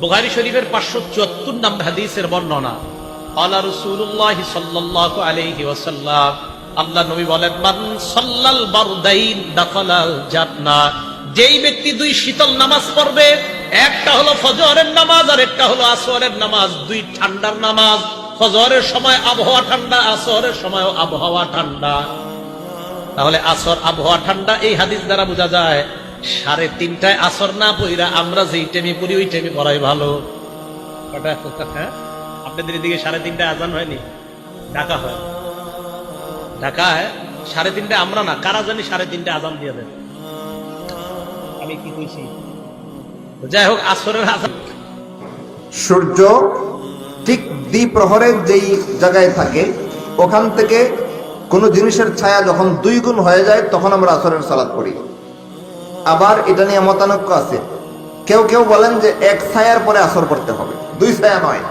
বুখারী শরীফের 574 নম্বর হাদিসের বর্ণনা, আলা রাসূলুল্লাহ সাল্লাল্লাহু আলাইহি ওয়াসাল্লাম, আল্লাহ নবী বলেন, মান সাল্লাল বারদাইন দাখালাল জান্নাহ, যেই ব্যক্তি দুই শীতল নামাজ পড়বে, একটা হলো ফজরের নামাজ আর একটা হলো আসরের নামাজ, দুই ঠান্ডার নামাজ। ফজরের সময় আবহাওয়া ঠান্ডা, আসরের সময়ও আবহাওয়া ঠান্ডা। তাহলে আসর আবহাওয়া ঠান্ডা, এই হাদিস দ্বারা বোঝা যায় 3:30টায় আসর না পড়া আমরা যেই টাইমে পড়ি ওই টাইমে পড়াই ভালো। হ্যাঁ, আপনাদের এদিকে 3:30টায় আজান হয়নি? ঢাকা হয়, ঢাকায় 3:30টায় আমরা না, কারা জানি 3:30টায় আজান দিয়ে দেন। আমি কি কইছি? যাই হোক, আসরের আজান। সূর্য ঠিক দ্বিপ্রহরের যেই জায়গায় থাকে ওখান থেকে কোনো জিনিসের ছায়া যখন 2 গুণ হয়ে যায় তখন আমরা আসরের সালাত পড়ি। আবার এটা নিয়ে মতানৈক্য আছে। কেউ কেউ বলেন যে এক ছায়ার পরে আসর পড়তে হবে, 2 ছায়া নয়।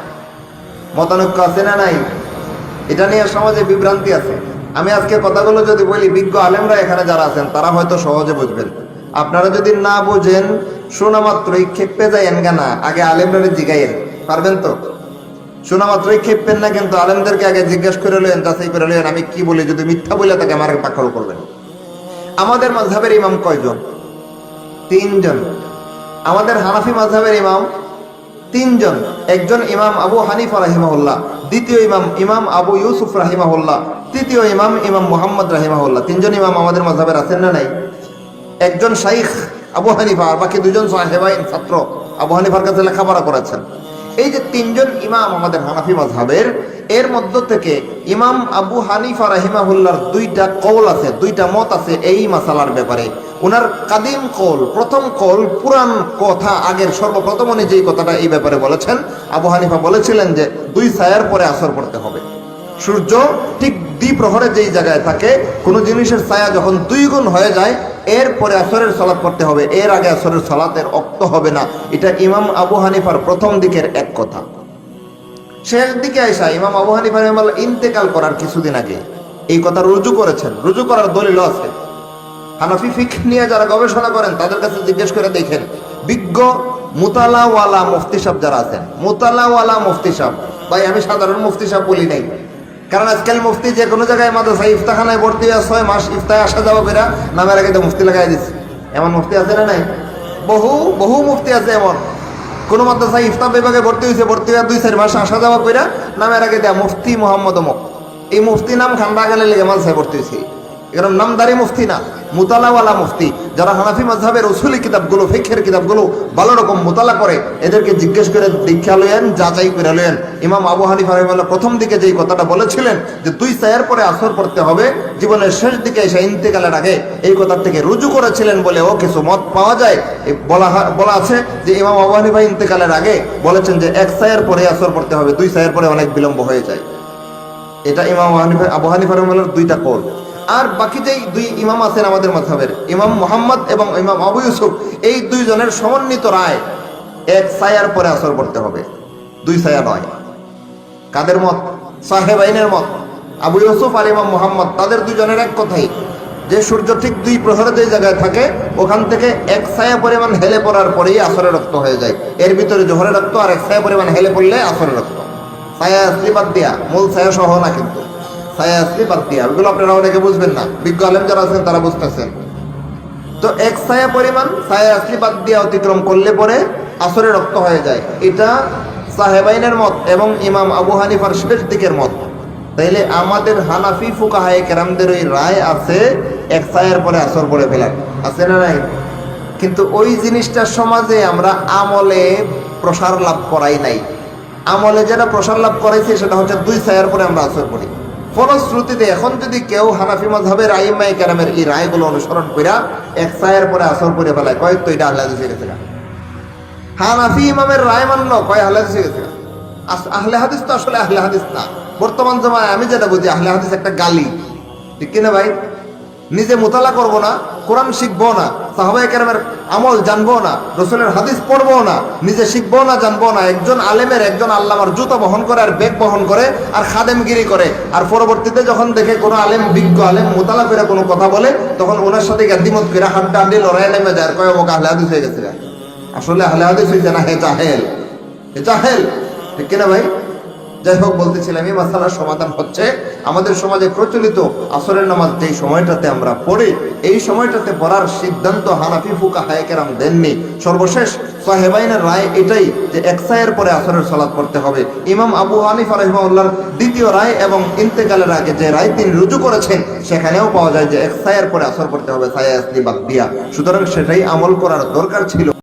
মতানৈক্য আছে না নাই? এটা নিয়ে সমাজে বিভ্রান্তি আছে। আমি আজকে কথাগুলো যদি বলি, বিজ্ঞ আলেমরা এখানে যারা আছেন তারা হয়তো সহজে বুঝবেন। আপনারা যদি না বুঝেন, শোনা মাত্রই খেপে যাইয়েন কেনা, আগে আলেমরা জিগাইয়েন। পারবেন তো? শোনা মাত্রই খেপবেন না, কিন্তু আলেমদেরকে আগে জিজ্ঞেস করে লেন, যাচাই করে লেন আমি কি বলি। যদি মিথ্যা বলে তাকে আমার পাকড় করবেন। আমাদের মাযহাবের ইমাম কয়জন? 3 জন। আমাদের হানাফি মাযহাবের ইমাম 3 জন। একজন ইমাম আবু হানিফা রাহিমাহুল্লাহ, দ্বিতীয় ইমাম ইমাম আবু ইউসুফ রাহিমাহুল্লাহ, তৃতীয় ইমাম ইমাম মুহাম্মদ রাহিমাহুল্লাহ। 3 জন ইমাম আমাদের মাযহাবের আছেন না নাই? একজন শাইখ আবু হানিফা, আর বাকি 2 জন সাহেবাইন ছাত্র আবু হানিফার কাছে লেখাপড়া করেছেন। এই যে 3 জন ইমাম আমাদের হানাফি মাযহাবের, এর মধ্য থেকে ইমাম আবু হানিফা রাহিমাহুল্লাহর 2টা কওল আছে, 2টা মত আছে এই মাসালার ব্যাপারে। ওনার কাদিম কওল, প্রথম কওল, পুরান কথা, আগের সর্বপ্রথম উনি যেই কথাটা এই ব্যাপারে বলেছেন, আবু হানিফা বলেছিলেন যে 2 ছায়ার পরে আসর পড়তে হবে। সূর্য ঠিক দ্বিপ্রহরে যেই জায়গায় থাকে, কোনো জিনিসের ছায়া যখন 2 গুণ হয়ে যায় এরপরে আসরের সালাত পড়তে হবে, এর আগে আসরের সালাতের ওয়াক্ত হবে না। এটা ইমাম আবু হানিফার প্রথম দিকের এক কথা। শেষ দিকে আয়েশা ইমাম আবু হানিফা রাহিমাহুল্লাহ ইন্তেকাল করার কিছুদিন আগে এই কথা রুজু করেছেন। রুজু করার দলিল আছে। হানাফি ফিকহ নিয়ে যারা গবেষণা করেন তাদের কাছে জিজ্ঞেস করে দেখেন, বিজ্ঞ মুতালাওয়ালা মুফতি সাহেব যারা আছেন, মুতালাওয়ালা মুফতি সাহেব, ভাই আমি সাধারণ মুফতি সাহেব বলি নাই, কারণ আজকাল মুফতি যে কোনো জায়গায় মাদ্রাসায় ইফতাখানায় ভর্তি হয়ে 6 মাস ইফতায় আসা যাওয়া করে নামের আগে তো মুফতি লাগাই দিচ্ছে। এমন মুফতি আছে না নাই? বহু মুফতি আছে এমন। কোনো মাদ্রাসায় ইফতা বিভাগে ভর্তি হয়েছে, ভর্তি হয়ে 2-4 মাস আসা যাওয়া করে নামের আগে দেয়া মুফতি মোহাম্মদ অমুক। এই মুফতি নাম খান্ডা গেলে লেগে মাদ্রাসায় ভর্তি হয়েছে। এরকম নামদারি মুফতি না, মুতালাওয়ালা মুফতি। যারা হানাফি মাযহাবের উসুলি কিতাবগুলো, ফিকহের কিতাবগুলো ভালো রকম মুতালা করে, এদেরকে জিজ্ঞেস করে দীক্ষা লয়েন, যাচাই করে লয়েন। ইমাম আবু হানিফা রাহিমাহুল্লাহ প্রথম দিকে যেই কথাটা বলেছিলেন যে 2 ছায়ার পরে আসর পড়তে হবে, জীবনের শেষ দিকে এসে ইন্তেকালের আগে, এই কথা থেকে রুজু করেছিলেন বলেও কিছু মত পাওয়া যায়। বলা আছে যে ইমাম আবু হানিফা ইন্তেকালের আগে বলেছেন যে 1 ছায়ার পরে আসর পড়তে হবে, 2 ছায়ার পরে অনেক বিলম্ব হয়ে যায়। এটা ইমাম আবু হানিফা রাহিমাহুল্লাহর 2টা কওল। আর বাকি যেই 2 ইমাম আছেন আমাদের মাযহাবের, ইমাম মুহাম্মদ এবং ইমাম আবু ইউসুফ, এই 2 জনের সমন্বিত রায় 1 ছায়ার পরে আসর পড়তে হবে, 2 ছায়া নয়। কাদের মত? সাহেবাইনের মত। আবু ইউসুফ আর ইমাম মুহাম্মদ, তাদের 2 জনের এক কথাই যে সূর্য ঠিক 2 প্রহরে যে জায়গায় থাকে ওখান থেকে 1 ছায়া পরিমাণ হেলে পড়ার পরেই আসরের রক্ত হয়ে যায়। এর ভিতরে জোহরের রক্ত, আর 1 ছায়া পরিমাণ হেলে পড়লে আসরের রক্ত। ছায়া আসলি বাদ দিয়া, মূল ছায়া সহ না, কিন্তু ছায়া আসলি বাদ দিয়া। ওগুলো আপনারা অনেকে বুঝবেন না, বিজ্ঞ আলেম যারা আছেন তারা বুঝতেছেন। তো 1 ছায়া পরিমাণ ছায়া আসলি বাদ দিয়া অতিক্রম করলে পরে আসরের রক্ত হয়ে যায়। এটা সাহেবাইনের মত এবং ইমাম আবু হানিফার শেষ দিকের মত। তাইলে আমাদের হানাফি ফুকাহায়ে কেরামদের ওই রায় আছে 1 ছায়ার পরে আসর পড়ে ফেলার, আছে না নাই? কিন্তু ওই জিনিসটা সমাজে আমরা আমলে প্রসার লাভ করাই নাই। আমলে যেটা প্রসার লাভ করাইছে সেটা হচ্ছে 2 ছায়ার পরে আমরা আসর পড়ি। ফলশ্রুতিতে এখন যদি কেউ হানাফি মাযহাবের আইম্মায়ে কেরামের এই রায়গুলো অনুসরণ কইরা 1 ছায়ার পরে আসর পড়ে ফেলায়, কয় তো এটা আহলে হাদিসে গেছে। হানাফি ইমামের রায় মানলো, কয় আহলে হাদিসে গেছে। আহলে হাদিস তো আসলে আহলে হাদিস না। বর্তমান জমানায় আমি যেটা বুঝি, আহলে হাদিস একটা গালি, ঠিক কিনা ভাই? নিজে মুতালা করবো না, কোরআন শিখবো না, সাহাবায়ে কেরামের আমল জানবো না, রাসূলের হাদিস পড়বো না, নিজে শিখবো না, জানবো না। একজন আলেমের, একজন আল্লামার জুতা বহন করে আর ব্যাগ বহন করে আর খাদেমগিরি করে, আর পরবর্তীতে যখন দেখে কোনো আলেম, বিজ্ঞ আলেম মুতালা করে কোনো কথা বলে, তখন ওনার সাথে দ্বিমত করে হাড্ডাহাড্ডি লড়াই নেমে যায়, কয় ও আহলে হাদিস হয়ে গেছে। আসলে আহলে হাদিস হইছে না, হে জাহেল। জাহেল, ঠিক কিনা ভাই? যাই হোক, বলতেছিলাম এই মাসালার সমাধান হচ্ছে আমাদের সমাজে প্রচলিত আসরের নামাজ যেই সময়টাতে আমরা পড়ি, এই সময়টাতে পড়ার সিদ্ধান্ত হানাফি ফুকাহায়ে কেরাম দেননি। সর্বশেষ সাহেবাইনের রায় এটাই যে একসায়ের পরে আসরের সালাত পড়তে হবে। ইমাম আবু হানিফা রাহিমাহুল্লাহর দ্বিতীয় রায় এবং ইন্তেকালের আগে যে রায় তিনি রুজু করেছেন সেখানেও পাওয়া যায় যে একসায়ের পরে আসর পড়তে হবে, সায়া আসলি বাদ দিয়া। সুতরাং সেটাই আমল করার দরকার ছিল।